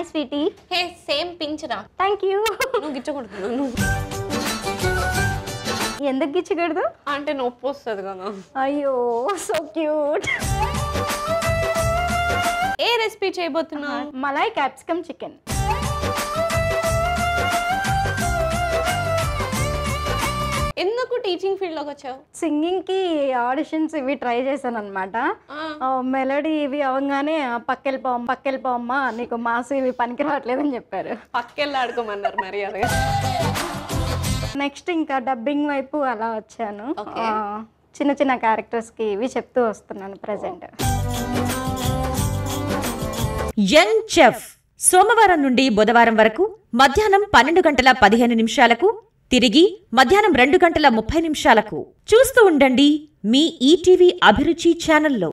Hi sweetie. Hey same పించరా. Thank you. నువ్వు గిచ్చకూడదు. ఎందుకు గిచ్చకూడదు అంటే నొప్పి వస్తుంది కదా. అయ్యో సో క్యూట్. ఏ రెసిపీ చేయబోతున్నావు? Malai capsicum chicken. ఎందుకు టీచింగ్ ఫీల్డ్ లోకి వచ్చావు? సింగింగ్ కి ఆడిషన్స్ ఇవి ట్రై చేశాను అనమాట. మెలడీ ఇవి అవగానే పక్కెళ్ళిపోమ్మా నీకు మాస్ ఇవి పనికి రావట్లేదని చెప్పారు. పక్కెళ్ళి ఆడుకోమన్నారు మరి. అదే నెక్స్ట్ ఇంకా డబ్బింగ్ వైపు అలా వచ్చాను. చిన్న చిన్న క్యారెక్టర్స్ కి ఇవి చెప్తూ వస్తున్నాను ప్రెసెంట్. యంగ్ చెఫ్ సోమవారం నుండి బుధవారం వరకు మధ్యాహ్నం 12:15 తిరిగి మధ్యాహ్నం 2:30 చూస్తూ ఉండండి మీ ఈటీవీ అభిరుచి ఛానల్లో.